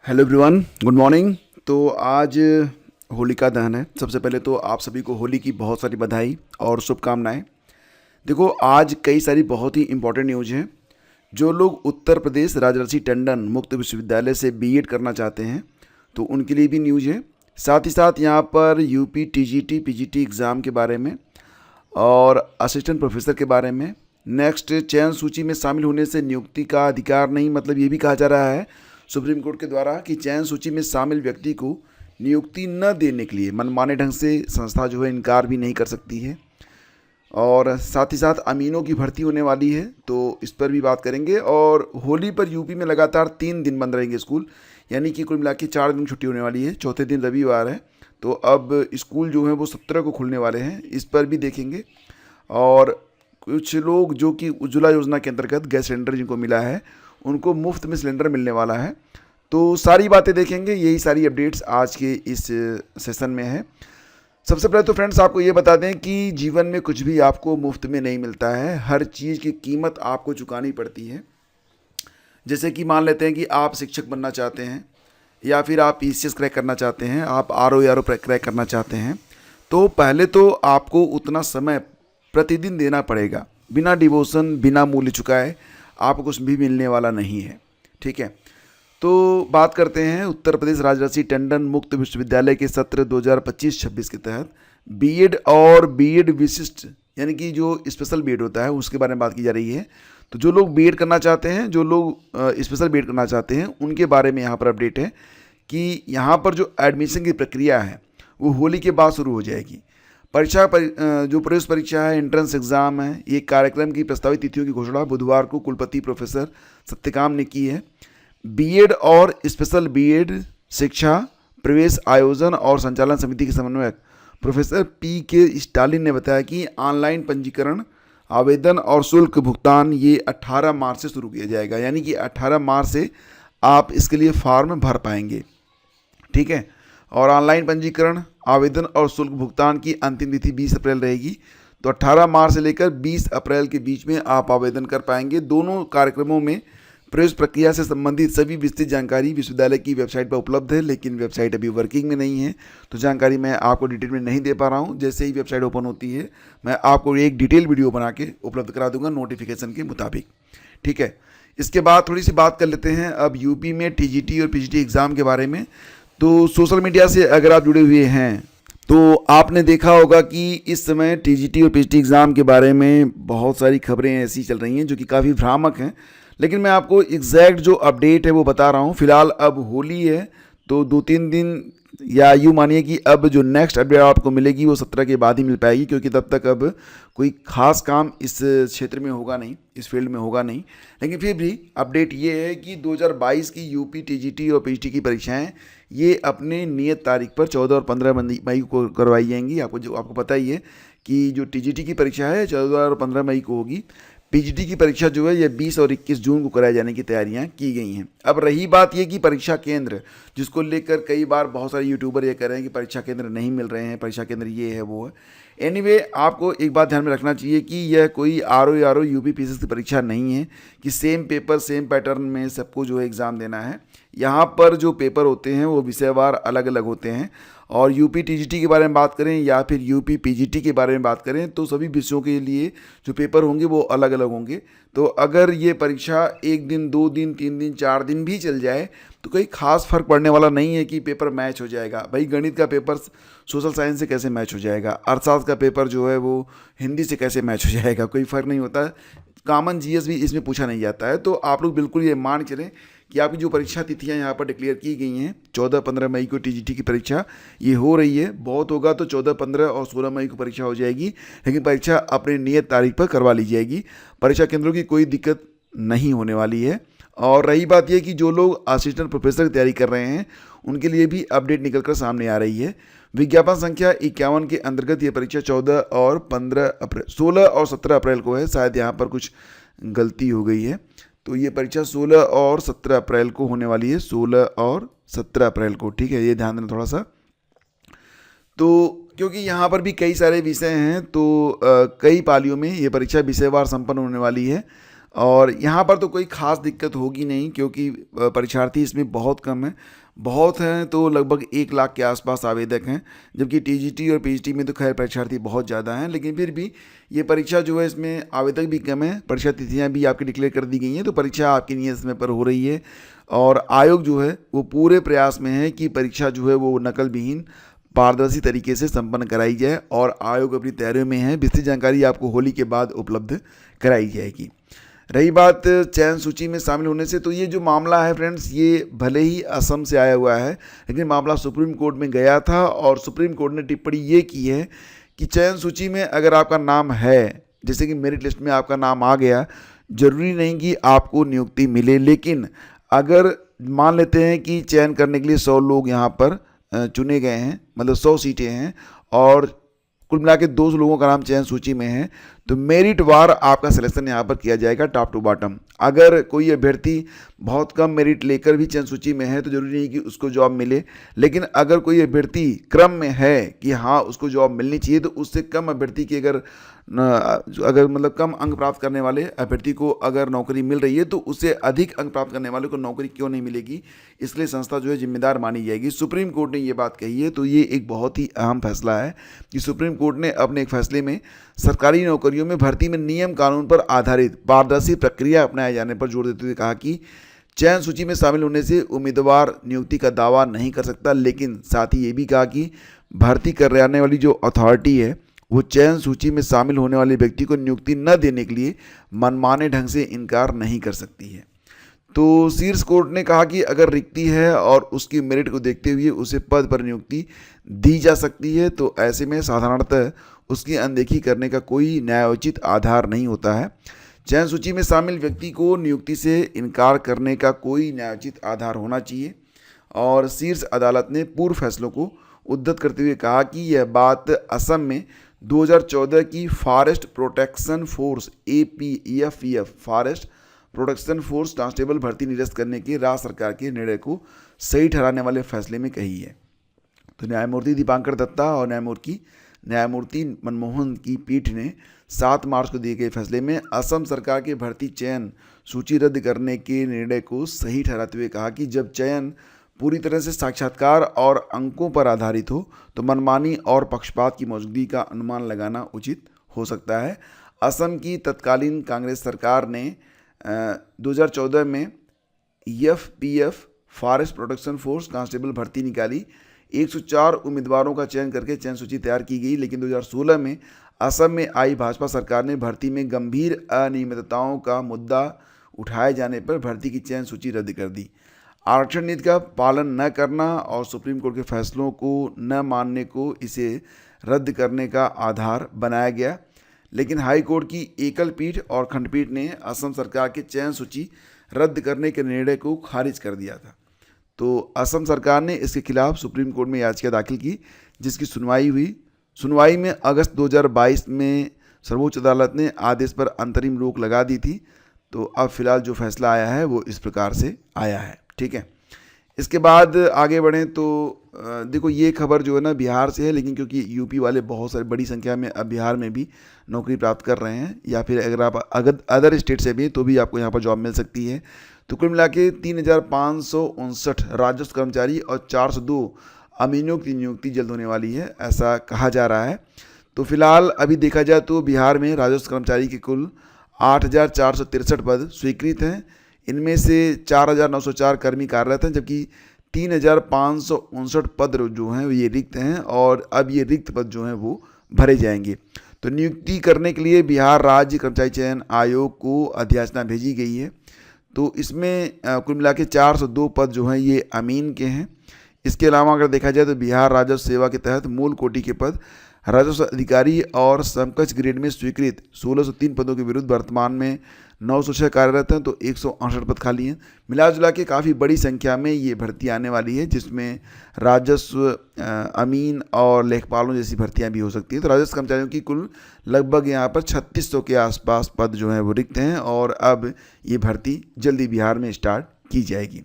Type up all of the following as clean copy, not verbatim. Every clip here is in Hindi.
Hello everyone, good morning. तो आज होलिका दहन है। सबसे पहले तो आप सभी को होली की बहुत सारी बधाई और शुभकामनाएं। देखो, आज कई सारी बहुत ही इम्पोर्टेंट न्यूज़ हैं। जो लोग उत्तर प्रदेश राजर्षि टंडन मुक्त विश्वविद्यालय से बीएड करना चाहते हैं तो उनके लिए भी न्यूज़ है। साथ ही साथ यहाँ पर यूपी टीजीटी पीजीटी एग्ज़ाम के बारे में और असिस्टेंट प्रोफेसर के बारे में। नेक्स्ट, चयन सूची में शामिल होने से नियुक्ति का अधिकार नहीं, मतलब ये भी कहा जा रहा है सुप्रीम कोर्ट के द्वारा कि चयन सूची में शामिल व्यक्ति को नियुक्ति न देने के लिए मनमाने ढंग से संस्था जो है इनकार भी नहीं कर सकती है। और साथ ही साथ अमीनों की भर्ती होने वाली है तो इस पर भी बात करेंगे। और होली पर यूपी में लगातार 3 दिन बंद रहेंगे स्कूल, यानी कि कुल मिला के 4 दिन छुट्टी होने वाली है। चौथे दिन रविवार है तो अब स्कूल जो है वो 17 को खुलने वाले हैं, इस पर भी देखेंगे। और कुछ लोग जो कि उज्ज्वला योजना के अंतर्गत गैस सिलेंडर जिनको मिला है उनको मुफ्त में सिलेंडर मिलने वाला है। तो सारी बातें देखेंगे, यही सारी अपडेट्स आज के इस सेशन में है। सबसे पहले तो फ्रेंड्स आपको ये बता दें कि जीवन में कुछ भी आपको मुफ्त में नहीं मिलता है, हर चीज़ की कीमत आपको चुकानी पड़ती है। जैसे कि मान लेते हैं कि आप शिक्षक बनना चाहते हैं या फिर आप पीसीएस क्रैक करना चाहते हैं, आप आरओ क्रैक करना चाहते हैं, तो पहले तो आपको उतना समय प्रतिदिन देना पड़ेगा। बिना डिवोशन, बिना मूल्य चुकाए आपको कुछ भी मिलने वाला नहीं है। ठीक है, तो बात करते हैं उत्तर प्रदेश राजर्षि टंडन मुक्त विश्वविद्यालय के सत्र 2025-26 के तहत बीएड और बीएड विशिष्ट, यानी कि जो स्पेशल बीएड होता है उसके बारे में बात की जा रही है। तो जो लोग बीएड करना चाहते हैं, जो लोग स्पेशल बीएड करना चाहते हैं, उनके बारे में यहाँ पर अपडेट है कि यहाँ पर जो एडमिशन की प्रक्रिया है वो होली के बाद शुरू हो जाएगी। जो प्रवेश परीक्षा है, एंट्रेंस एग्ज़ाम है, ये कार्यक्रम की प्रस्तावित तिथियों की घोषणा बुधवार को कुलपति प्रोफेसर सत्यकाम ने की है। बीएड और स्पेशल बीएड शिक्षा प्रवेश आयोजन और संचालन समिति के समन्वयक प्रोफेसर पी.के. स्टालिन ने बताया कि ऑनलाइन पंजीकरण, आवेदन और शुल्क भुगतान ये 18 मार्च से शुरू किया जाएगा, यानी कि 18 मार्च से आप इसके लिए फॉर्म भर पाएंगे। ठीक है, और ऑनलाइन पंजीकरण, आवेदन और शुल्क भुगतान की अंतिम तिथि 20 अप्रैल रहेगी। तो 18 मार्च से लेकर 20 अप्रैल के बीच में आप आवेदन कर पाएंगे। दोनों कार्यक्रमों में प्रवेश प्रक्रिया से संबंधित सभी विस्तृत जानकारी विश्वविद्यालय की वेबसाइट पर उपलब्ध है, लेकिन वेबसाइट अभी वर्किंग में नहीं है तो जानकारी मैं आपको डिटेल में नहीं दे पा रहा हूँ। जैसे ही वेबसाइट ओपन होती है मैं आपको एक डिटेल वीडियो बना के उपलब्ध करा दूंगा नोटिफिकेशन के मुताबिक। ठीक है, इसके बाद थोड़ी सी बात कर लेते हैं अब यूपी में टीजीटी और पीजीटी एग्ज़ाम के बारे में। तो सोशल मीडिया से अगर आप जुड़े हुए हैं तो आपने देखा होगा कि इस समय टीजीटी और पीजीटी एग्ज़ाम के बारे में बहुत सारी खबरें ऐसी चल रही हैं जो कि काफ़ी भ्रामक हैं, लेकिन मैं आपको एग्जैक्ट जो अपडेट है वो बता रहा हूँ। फिलहाल अब होली है तो 2-3 दिन, या यूँ मानिए कि अब जो नेक्स्ट अपडेट आपको मिलेगी वो 17 के बाद ही मिल पाएगी, क्योंकि तब तक अब कोई खास काम इस क्षेत्र में होगा नहीं, इस फील्ड में होगा नहीं। लेकिन फिर भी अपडेट ये है कि 2022 की यूपी टीजीटी और पीजीटी की परीक्षाएं ये अपने नियत तारीख पर 14 और 15 मई को करवाई जाएंगी। आपको पता ही है कि जो टीजीटी की परीक्षा है 14 और 15 मई को होगी। पीजीटी की परीक्षा जो है ये 20 और 21 जून को कराए जाने की तैयारियां की गई हैं। अब रही बात ये कि परीक्षा केंद्र, जिसको लेकर कई बार बहुत सारे यूट्यूबर ये कह रहे हैं कि परीक्षा केंद्र नहीं मिल रहे हैं, परीक्षा केंद्र ये है वो है। एनीवे, आपको एक बात ध्यान में रखना चाहिए कि यह कोई आरओ यूपी पीसीएस की परीक्षा नहीं है कि सेम पेपर सेम पैटर्न में सबको जो है एग्ज़ाम देना है। यहाँ पर जो पेपर होते हैं वो विषयवार अलग अलग होते हैं। और यूपी टीजीटी के बारे में बात करें या फिर यूपी पीजीटी के बारे में बात करें तो सभी विषयों के लिए जो पेपर होंगे वो अलग अलग होंगे। तो अगर ये परीक्षा 1 दिन, 2 दिन, 3 दिन, 4 दिन भी चल जाए तो कोई खास फर्क पड़ने वाला नहीं है कि पेपर मैच हो जाएगा। भाई, गणित का पेपर सोशल साइंस से कैसे मैच हो जाएगा, अर्थशास्त्र का पेपर जो है वो हिंदी से कैसे मैच हो जाएगा, कोई फ़र्क नहीं होता। कॉमन जीएस भी इसमें पूछा नहीं जाता है। तो आप लोग बिल्कुल ये मान चलें कि आपकी जो परीक्षा तिथियां यहाँ पर डिक्लेयर की गई हैं, 14-15 मई को टीजीटी की परीक्षा ये हो रही है। बहुत होगा तो 14, 15 और 16 मई को परीक्षा हो जाएगी, लेकिन परीक्षा अपने नियत तारीख पर करवा ली जाएगी। परीक्षा केंद्रों की कोई दिक्कत नहीं होने वाली है। और रही बात यह कि जो लोग असिस्टेंट प्रोफेसर की तैयारी कर रहे हैं उनके लिए भी अपडेट निकल कर सामने आ रही है। विज्ञापन संख्या 51 के अंतर्गत ये परीक्षा 16 और 17 अप्रैल को है। शायद यहाँ पर कुछ गलती हो गई है, तो ये परीक्षा 16 और 17 अप्रैल को होने वाली है, 16 और 17 अप्रैल को। ठीक है, ये ध्यान देना थोड़ा सा। तो क्योंकि यहाँ पर भी कई सारे विषय हैं तो कई पालियों में ये परीक्षा विषयवार संपन्न होने वाली है। और यहाँ पर तो कोई ख़ास दिक्कत होगी नहीं, क्योंकि परीक्षार्थी इसमें बहुत कम है। बहुत हैं तो लगभग 1 लाख के आसपास आवेदक हैं, जबकि टीजीटी और पीजीटी में तो खैर परीक्षार्थी बहुत ज़्यादा हैं, लेकिन फिर भी ये परीक्षा जो है इसमें आवेदक भी कम है। परीक्षा तिथियाँ भी आपकी डिक्लेयर कर दी गई हैं, तो परीक्षा आपकी नियत समय पर हो रही है। और आयोग जो है वो पूरे प्रयास में है कि परीक्षा जो है वो नकल विहीन पारदर्शी तरीके से संपन्न कराई जाए, और आयोग अपनी तैयारियों में है। विस्तृत जानकारी आपको होली के बाद उपलब्ध कराई जाएगी। रही बात चयन सूची में शामिल होने से, तो ये जो मामला है फ्रेंड्स, ये भले ही असम से आया हुआ है, लेकिन मामला सुप्रीम कोर्ट में गया था, और सुप्रीम कोर्ट ने टिप्पणी ये की है कि चयन सूची में अगर आपका नाम है, जैसे कि मेरिट लिस्ट में आपका नाम आ गया, जरूरी नहीं कि आपको नियुक्ति मिले। लेकिन अगर मान लेते हैं कि चयन करने के लिए 100 लोग यहाँ पर चुने गए हैं, मतलब 100 सीटें हैं, और कुल मिला के 200 लोगों का नाम चयन सूची में है, तो मेरिट वार आपका सिलेक्शन यहाँ पर किया जाएगा, टॉप टू बॉटम। अगर कोई अभ्यर्थी बहुत कम मेरिट लेकर भी चयन सूची में है तो जरूरी नहीं कि उसको जॉब मिले, लेकिन अगर कोई अभ्यर्थी क्रम में है कि हाँ उसको जॉब मिलनी चाहिए, तो उससे कम अभ्यर्थी की अगर मतलब कम अंक प्राप्त करने वाले अभ्यर्थी को अगर नौकरी मिल रही है, तो उससे अधिक अंक प्राप्त करने वाले को नौकरी क्यों नहीं मिलेगी, इसलिए संस्था जो है जिम्मेदार मानी जाएगी। सुप्रीम कोर्ट ने ये बात कही है, तो ये एक बहुत ही अहम फैसला है कि सुप्रीम कोर्ट ने अपने एक फैसले में सरकारी नौकरियों में भर्ती में नियम कानून पर आधारित पारदर्शी प्रक्रिया अपनाए जाने पर जोर देते हुए कहा कि चयन सूची में शामिल होने से उम्मीदवार नियुक्ति का दावा नहीं कर सकता, लेकिन साथ ही ये भी कहा कि भर्ती कराने वाली जो अथॉरिटी है वो चयन सूची में शामिल होने वाले व्यक्ति को नियुक्ति न देने के लिए मनमाने ढंग से इनकार नहीं कर सकती है। तो शीर्ष कोर्ट ने कहा कि अगर रिक्ति है और उसकी मेरिट को देखते हुए उसे पद पर नियुक्ति दी जा सकती है, तो ऐसे में साधारणतः उसकी अनदेखी करने का कोई न्यायोचित आधार नहीं होता है। चयन सूची में शामिल व्यक्ति को नियुक्ति से इनकार करने का कोई न्यायोचित आधार होना चाहिए। और शीर्ष अदालत ने पूर्व फैसलों को उद्धृत करते हुए कहा कि यह बात असम में 2014 की forest protection force APEF forest protection force constable भर्ती निरस्त करने के राज्य सरकार के निर्णय को सही ठहराने वाले फैसले में कही है। तो न्यायमूर्ति दीपांकर दत्ता और न्यायमूर्ति मनमोहन की पीठ ने 7 मार्च को दिए गए फैसले में असम सरकार के भर्ती चयन सूची रद्द करने के निर्णय को सही ठहराते हुए कहा कि जब चयन पूरी तरह से साक्षात्कार और अंकों पर आधारित हो, तो मनमानी और पक्षपात की मौजूदगी का अनुमान लगाना उचित हो सकता है। असम की तत्कालीन कांग्रेस सरकार ने 2014 में FPF forest protection force constable भर्ती निकाली। 104 उम्मीदवारों का चयन करके चयन सूची तैयार की गई, लेकिन 2016 में असम में आई भाजपा सरकार ने भर्ती में गंभीर अनियमितताओं का मुद्दा उठाए जाने पर भर्ती की चयन सूची रद्द कर दी। आरक्षण नीति का पालन न करना और सुप्रीम कोर्ट के फैसलों को न मानने को इसे रद्द करने का आधार बनाया गया, लेकिन हाई कोर्ट की एकल पीठ और खंडपीठ ने असम सरकार के चयन सूची रद्द करने के निर्णय को खारिज कर दिया था। तो असम सरकार ने इसके खिलाफ सुप्रीम कोर्ट में याचिका दाखिल की, जिसकी सुनवाई हुई। सुनवाई में अगस्त 2022 में सर्वोच्च अदालत ने आदेश पर अंतरिम रोक लगा दी थी। तो अब फिलहाल जो फैसला आया है वो इस प्रकार से आया है, ठीक है। इसके बाद आगे बढ़ें तो देखो ये खबर जो है ना बिहार से है, लेकिन क्योंकि यूपी वाले बहुत सारी बड़ी संख्या में अब बिहार में भी नौकरी प्राप्त कर रहे हैं, या फिर अगर आप अदर स्टेट से भी तो भी आपको यहाँ पर जॉब मिल सकती है। तो कुल मिला के 3559 राजस्व कर्मचारी और 402 अमीनों की नियुक्ति जल्द होने वाली है, ऐसा कहा जा रहा है। तो फिलहाल अभी देखा जाए तो बिहार में राजस्व कर्मचारी के कुल 8463 पद स्वीकृत हैं। इनमें से 4904 कर्मी कार्यरत हैं, जबकि 3559 पद जो हैं ये रिक्त हैं, और अब ये रिक्त पद जो हैं वो भरे जाएंगे। तो नियुक्ति करने के लिए बिहार राज्य कर्मचारी चयन आयोग को अधियाचना भेजी गई है। तो इसमें कुल मिला के 402 पद जो हैं ये अमीन के हैं। इसके अलावा अगर देखा जाए तो बिहार राजस्व सेवा के तहत मूल कोटि के पद राजस्व अधिकारी और समकक्ष ग्रेड में स्वीकृत 1603 पदों के विरुद्ध वर्तमान में 906 कार्यरत हैं, तो 168 पद खाली हैं। मिला जुला के काफ़ी बड़ी संख्या में ये भर्ती आने वाली है, जिसमें राजस्व अमीन और लेखपालों जैसी भर्तियां भी हो सकती हैं। तो राजस्व कर्मचारियों की कुल लगभग यहाँ पर 3600 के आसपास पद जो हैं वो रिक्त हैं, और अब ये भर्ती जल्दी बिहार में स्टार्ट की जाएगी।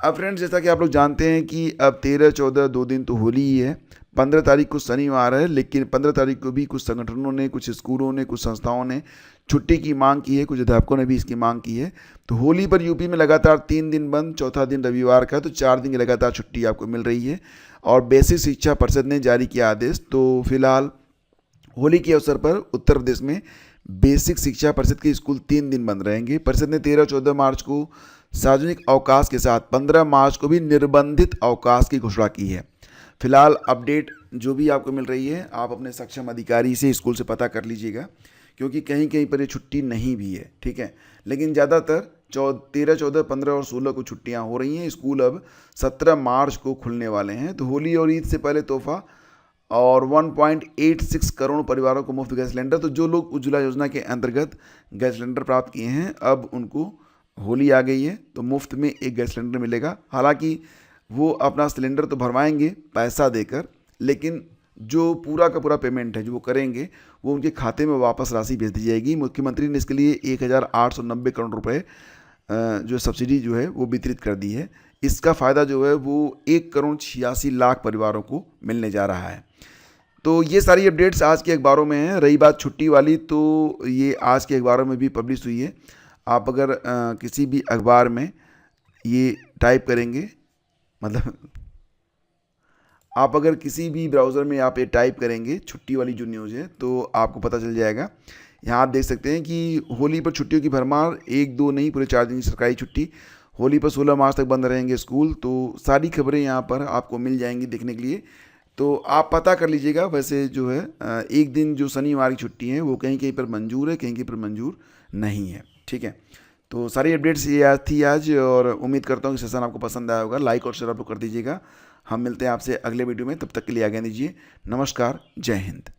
अब फ्रेंड्स, जैसा कि आप लोग जानते हैं कि अब 13, 14 2 दिन तो होली ही है। 15 तारीख को शनिवार है, लेकिन 15 तारीख को भी कुछ संगठनों ने, कुछ स्कूलों ने, कुछ संस्थाओं ने छुट्टी की मांग की है, कुछ अध्यापकों ने भी इसकी मांग की है। तो होली पर यूपी में लगातार 3 दिन बंद, चौथा दिन रविवार का, तो 4 दिन की लगातार छुट्टी आपको मिल रही है। और बेसिक शिक्षा परिषद ने जारी किया आदेश। तो फिलहाल होली के अवसर पर उत्तर प्रदेश में बेसिक शिक्षा परिषद के स्कूल 3 दिन बंद रहेंगे। परिषद ने 13-14 मार्च को सार्वजनिक अवकाश के साथ 15 मार्च को भी निर्बंधित अवकाश की घोषणा की है। फिलहाल अपडेट जो भी आपको मिल रही है, आप अपने सक्षम अधिकारी से, स्कूल से पता कर लीजिएगा, क्योंकि कहीं कहीं पर ये छुट्टी नहीं भी है, ठीक है। लेकिन ज़्यादातर 13, 14, 15 और 16 को छुट्टियां हो रही हैं। स्कूल अब 17 मार्च को खुलने वाले हैं। तो होली और ईद से पहले तोहफा और 1.86 करोड़ परिवारों को मुफ्त गैस सिलेंडर। तो जो लोग उज्ज्वला योजना के अंतर्गत गैस सिलेंडर प्राप्त किए हैं, अब उनको होली आ गई है तो मुफ्त में एक गैस सिलेंडर मिलेगा। हालांकि वो अपना सिलेंडर तो भरवाएंगे पैसा देकर, लेकिन जो पूरा का पूरा पेमेंट है जो वो करेंगे, वो उनके खाते में वापस राशि भेज दी जाएगी। मुख्यमंत्री ने इसके लिए 1890 करोड़ रुपए जो सब्सिडी जो है वो वितरित कर दी है। इसका फ़ायदा जो है वो 1,86,00,000 परिवारों को मिलने जा रहा है। तो ये सारी अपडेट्स आज के अखबारों में हैं। रही बात छुट्टी वाली, तो ये आज के अखबारों में भी पब्लिश हुई है। आप अगर किसी भी अखबार में ये टाइप करेंगे, मतलब आप अगर किसी भी ब्राउज़र में आप ये टाइप करेंगे छुट्टी वाली जो न्यूज़ है, तो आपको पता चल जाएगा। यहाँ आप देख सकते हैं कि होली पर छुट्टियों की भरमार, 1-2 नहीं पूरे 4 दिन की सरकारी छुट्टी। होली पर 16 मार्च तक बंद रहेंगे स्कूल। तो सारी खबरें यहाँ पर आपको मिल जाएंगी देखने के लिए, तो आप पता कर लीजिएगा। वैसे जो है एक दिन जो शनिवार की छुट्टी है वो कहीं कहीं पर मंजूर है, कहीं कहीं पर मंजूर नहीं है, ठीक है। तो सारी अपडेट्स ये थी आज, और उम्मीद करता हूँ कि सेशन आपको पसंद आया होगा। लाइक और शेयर आप लोग कर दीजिएगा। हम मिलते हैं आपसे अगले वीडियो में, तब तक के लिए आज्ञा दीजिए। नमस्कार, जय हिंद।